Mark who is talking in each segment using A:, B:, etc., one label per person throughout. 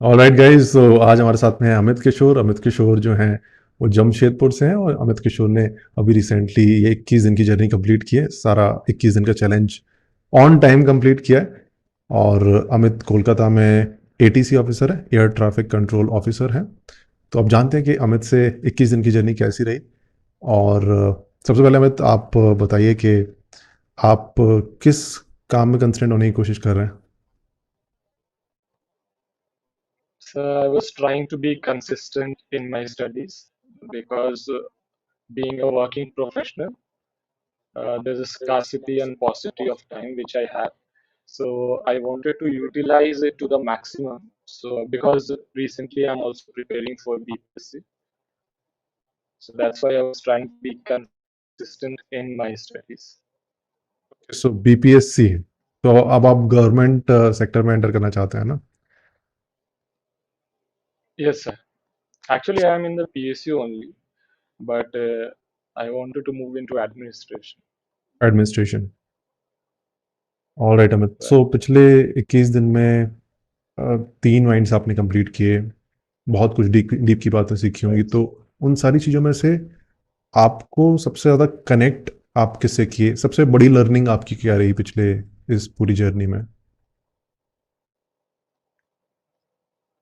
A: Alright guys, तो आज हमारे साथ में है अमित किशोर। अमित किशोर जो हैं वो जमशेदपुर से हैं, और अमित किशोर ने अभी रिसेंटली ये 21 दिन की जर्नी कंप्लीट की है। सारा 21 दिन का चैलेंज ऑन टाइम कंप्लीट किया है। और अमित कोलकाता में एटीसी ऑफिसर है, एयर ट्रैफिक कंट्रोल ऑफिसर है। तो अब जानते हैं कि अमित से 21 दिन की जर्नी कैसी रही। और सबसे पहले अमित, आप बताइए कि आप किस काम में कंसर्न होने की कोशिश कर रहे हैं।
B: So I was trying to be consistent in my studies because being a working professional, there's a scarcity and paucity of time which I have. So I wanted to utilize it to the maximum. So because recently I'm also preparing for BPSC, so that's why I was trying to be consistent in my studies.
A: So BPSC, तो अब आप government sector में enter करना चाहते हैं ना।
B: Yes, sir. Actually, I am in the PSU only, but I wanted to move into administration.
A: Administration. All right Amit,
B: Right.
A: सो पिछले 21 दिन में 3 माइंड्स आपने कंप्लीट किए। बहुत कुछ डीप डीप की बातें सीखी होंगी,
B: Right.
A: तो उन सारी चीज़ों में से आपको सबसे ज़्यादा कनेक्ट आप किससे किए, सबसे बड़ी लर्निंग आपकी क्या रही पिछले इस पूरी जर्नी में।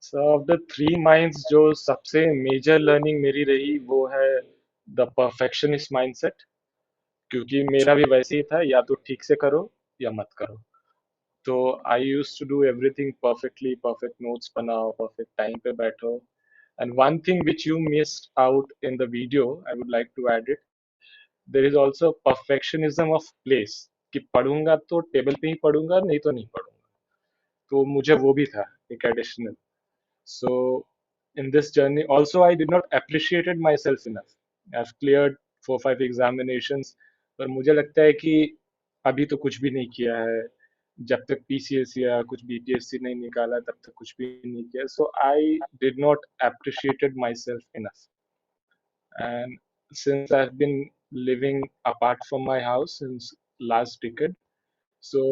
B: So of the three minds जो सबसे मेजर लर्निंग मेरी रही वो है द परफेक्शनिस्ट माइंडसेट, क्योंकि मेरा भी वैसे ही था, या तो ठीक से करो या मत करो। तो I use to do everything perfectly, perfect notes बनाओ, परफेक्ट टाइम पे बैठो। And one thing which you missed out in the video, I would like to add it, there is also perfectionism of place, कि पढ़ूंगा तो table पे ही पढ़ूंगा, नहीं तो नहीं पढ़ूंगा। तो मुझे वो भी था एक additional. So in this journey, also I did not appreciated myself enough. I've cleared 4-5 examinations, पर मुझे लगता है कि अभी तो कुछ भी नहीं किया है। जब तक पीसीएस या कुछ बीपीएससी नहीं निकाला तब तक कुछ भी नहीं किया। So I did not appreciated myself enough. And since I've been living apart from my house since last decade, so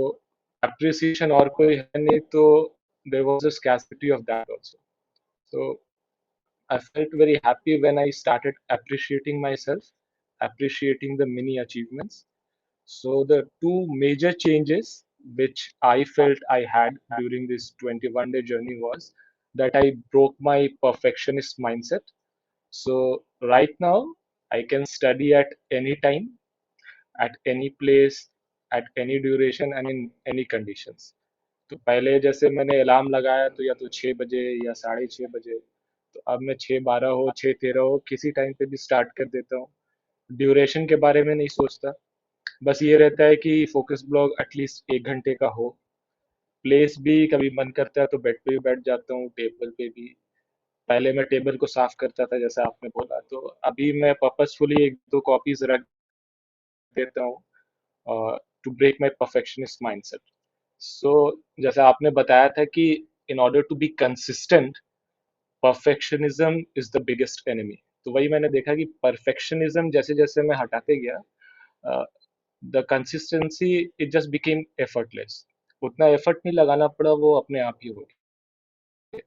B: appreciation और कोई है नहीं, तो there was a scarcity of that also. So I felt very happy when I started appreciating myself, appreciating the mini achievements. So, the two major changes which I felt I had during this 21-day journey was that I broke my perfectionist mindset. So, right now, I can study at any time, at any place, at any duration, and in any conditions. तो पहले जैसे मैंने alarm लगाया तो या तो 6 बजे या 6:30 बजे, तो अब मैं 6:12 हो 6:13 हो किसी टाइम पे भी स्टार्ट कर देता हूँ। ड्यूरेशन के बारे में नहीं सोचता, बस ये रहता है कि फोकस ब्लॉग एटलीस्ट 1 घंटे का हो। प्लेस भी कभी मन करता है तो बेड पे भी बैठ जाता हूँ, टेबल पे भी। पहले मैं टेबल को साफ करता था जैसा आपने बोला, तो अभी मैं पर्पसफुली एक दो कॉपीज रख देता हूँ to break my perfectionist mindset. So जैसे आपने बताया था कि in order to be consistent, perfectionism is the biggest enemy. तो वही मैंने देखा कि परफेक्शनिज्म जैसे जैसे मैं हटाते गया, the consistency it just became effortless. उतना एफर्ट नहीं लगाना पड़ा, वो अपने आप ही हो गया।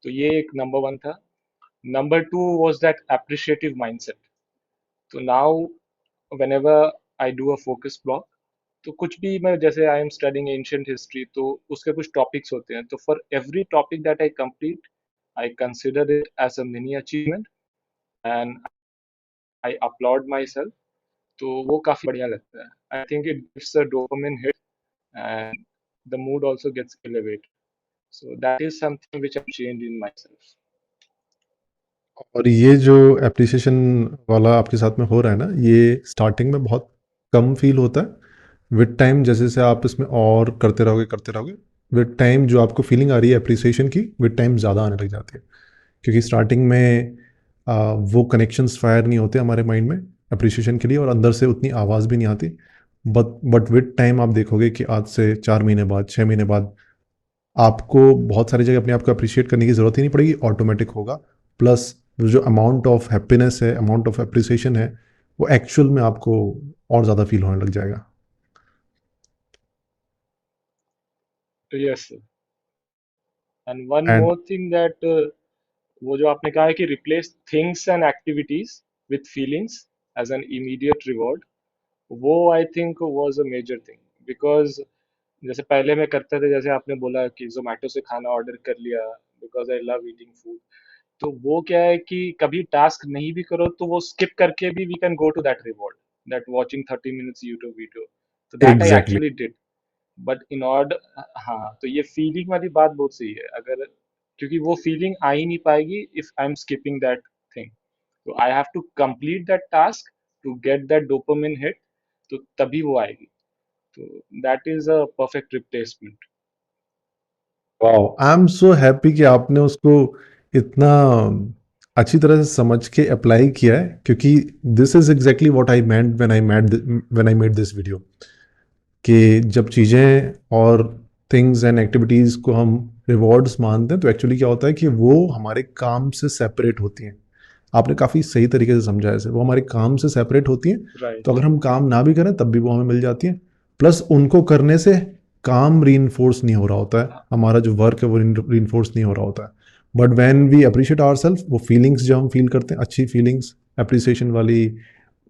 B: तो ये एक नंबर वन था। Number two was that appreciative mindset. तो now whenever I do a focus block, तो कुछ भी मैं जैसे I am studying ancient history, तो उसके कुछ टॉपिक्स होते हैं, तो for every topic that I complete I consider it as a mini achievement and I applaud myself. तो वो काफी बढ़िया लगता है। I think it gives a dopamine hit and the mood also gets elevated. So that is something which I change in myself.
A: और ये जो appreciation वाला आपके साथ में हो रहा है ना, ये स्टार्टिंग में बहुत कम फील होता है। विद टाइम जैसे जैसे आप इसमें और करते रहोगे, विद टाइम जो आपको फीलिंग आ रही है एप्रिसिएशन की, विद टाइम ज़्यादा आने लग जाती है। क्योंकि स्टार्टिंग में वो कनेक्शंस फायर नहीं होते हमारे माइंड में अप्रिसिएशन के लिए, और अंदर से उतनी आवाज़ भी नहीं आती। बट विद टाइम आप देखोगे कि आज से 4 महीने बाद, 6 महीने बाद आपको बहुत सारी जगह अपने आप को अप्रिशिएट करने की ज़रूरत ही नहीं पड़ेगी, ऑटोमेटिक होगा। प्लस जो अमाउंट ऑफ हैप्पीनेस है, अमाउंट ऑफ अप्रिसिएशन है, वो एक्चुअल में आपको और ज़्यादा फील होने लग जाएगा।
B: Yes, and one
A: and
B: more thing that वो जो आपने कहा है कि replace things and activities with feelings as an immediate reward, वो I think was a major thing. Because जैसे पहले मैं करते थे, जैसे आपने बोला कि जोमेटो से खाना ऑर्डर कर लिया because I love eating food, तो वो क्या है कि कभी टास्क नहीं भी करो तो वो स्किप करके भी we can go to that reward, that watching 30 minutes YouTube video, तो that I
A: exactly.
B: Actually did. But in order, हाँ, तो ये फीलिंग वाली बात बहुत सही है, अगर क्योंकि वो फीलिंग आ ही नहीं पाएगी if I am skipping that thing. तो I have to complete that task to get that dopamine hit, तो तभी वो आएगी। तो that is a perfect replacement.
A: Wow, I am so happy कि आपने उसको इतना अच्छी तरह से समझ के अप्लाई किया है, क्योंकि this is exactly what I meant when I made this video. कि जब चीज़ें और थिंग्स एंड एक्टिविटीज़ को हम रिवॉर्ड्स मानते हैं, तो एक्चुअली क्या होता है कि वो हमारे काम से सेपरेट होती हैं। आपने काफ़ी सही तरीके से समझा है इसे, वो हमारे काम से सेपरेट होती हैं। तो
B: राइट।
A: अगर हम काम ना भी करें तब भी वो हमें मिल जाती हैं। प्लस उनको करने से काम रीइंफोर्स नहीं हो रहा होता है, हमारा जो वर्क है वो रीइंफोर्स नहीं हो रहा होता है। But when we appreciate ourselves, वो फीलिंग्स जो हम फील करते हैं, अच्छी फीलिंग्स, अप्रिसिएशन वाली,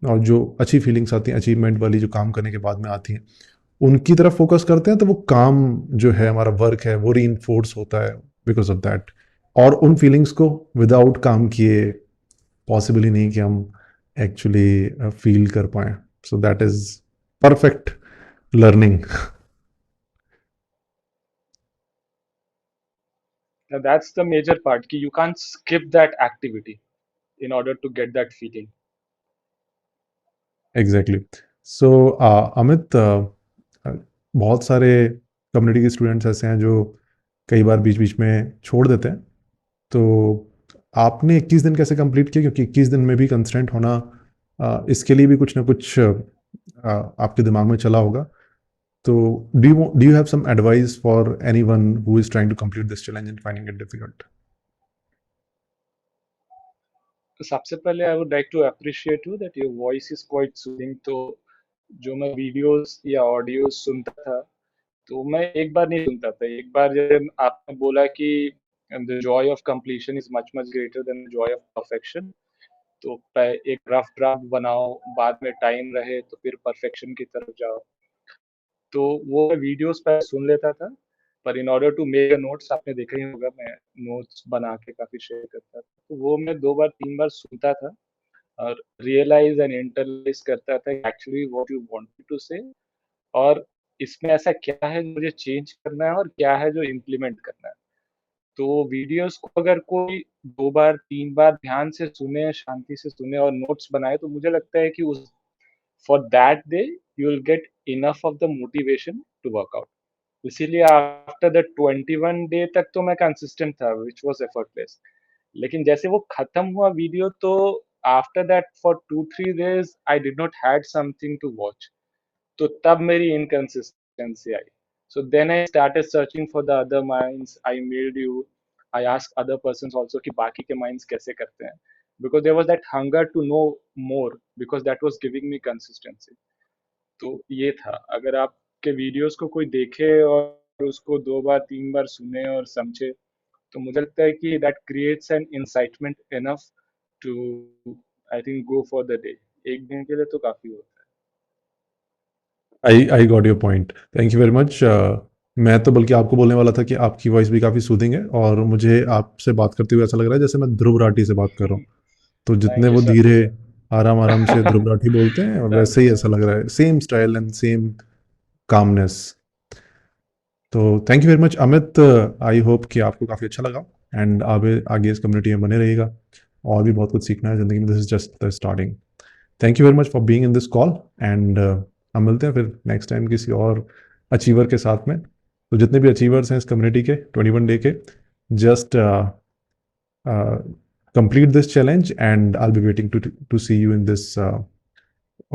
A: और जो अच्छी फीलिंग्स आती हैं अचीवमेंट वाली, जो काम करने के बाद में आती हैं, उनकी तरफ फोकस करते हैं, तो वो काम जो है, हमारा वर्क है, वो रीइंफोर्स होता है बिकॉज ऑफ दैट। और उन फीलिंग्स को विदाउट काम किए पॉसिबल ही नहीं कि हम एक्चुअली फील कर पाए। So that is perfect learning.
B: That's the major part कि you can skip that activity in order to get that feeling.
A: Exactly. So Amit, बहुत सारे कम्युनिटी के स्टूडेंट्स ऐसे हैं जो कई बार बीच बीच में छोड़ देते हैं। तो आपने 21 दिन कैसे कंप्लीट किया, क्योंकि 21 दिन में भी कंस्टेंट होना, इसके लिए भी कुछ ना कुछ आपके दिमाग में चला होगा। तो do you have some advice for anyone who is trying to complete this challenge and finding it difficult?
B: तो सबसे पहले I would like to appreciate you that your voice is quite soothing. तो जो मैं वीडियोस या audios सुनता था, तो मैं एक बार नहीं सुनता था। एक बार जब आपने बोला कि the Joy of completion is much much greater than the Joy of perfection, तो एक रफ ड्राफ्ट बनाओ, बाद में टाइम रहे तो फिर परफेक्शन की तरफ जाओ। तो वो वीडियोस पर सुन लेता था, पर in order to make notes, आपने देखा ही होगा मैं नोट्स बना के काफी शेयर करता था, तो वो मैं 2 बार 3 बार सुनता था और रियलाइज एंड इंटरलाइज करता था actually what you wanted to say, और इसमें ऐसा क्या है जो मुझे चेंज करना है और क्या है जो इम्प्लीमेंट करना है। तो वीडियोस को अगर कोई 2 बार 3 बार ध्यान से सुने, शांति से सुने और नोट्स बनाए, तो मुझे लगता है कि उस for that day you will get enough of the motivation to work out. इसीलिए आफ्टर द 21 डे तक तो मैं कंसिस्टेंट था, व्हिच वाज एफर्टलेस। लेकिन जैसे वो खत्म हुआ वीडियो, तो after that for 2 3 days I did not had something to watch, तो तब मेरी इनकंसिस्टेंसी आई। So then I started searching for the other minds, I mailed you, I ask other persons also कि बाकी के माइंड्स कैसे करते हैं, because there was that hunger to know more, because that was giving me consistency. तो ये था, अगर आपके वीडियोस को कोई देखे और उसको 2 बार 3 बार सुने और समझे, तो मुझे लगता है कि that creates an incitement enough to, I think, go for the day. एक दिन के लिए तो काफी होता
A: I got your point, thank you very much. मैं तो बल्कि आपको बोलने वाला था कि आपकी वॉइस भी काफ़ी सूदिंग है, और मुझे आपसे बात करते हुए ऐसा लग रहा है जैसे मैं ध्रुव राठी से बात कर रहा
B: है।
A: हूँ। तो जितने
B: थैंक यू
A: वो
B: सर।
A: धीरे आराम आराम से ध्रुव राठी बोलते हैं,
B: थैंक
A: वैसे
B: यू
A: ही
B: सर।
A: ऐसा लग रहा है, same style and same calmness. तो thank you very much Amit. I hope कि आपको काफ़ी अच्छा लगा, एंड आगे आगे इस कम्युनिटी में बने रहिएगा। और भी बहुत कुछ सीखना है ज़िंदगी में, this is just the starting. Thank you very much for being in this call, and हम मिलते हैं फिर नेक्स्ट टाइम किसी और अचीवर के साथ में। तो जितने भी अचीवर्स हैं इस कम्युनिटी के 21 डे के, just complete this challenge, and I'll be waiting to see you in this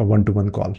A: one-to-one call.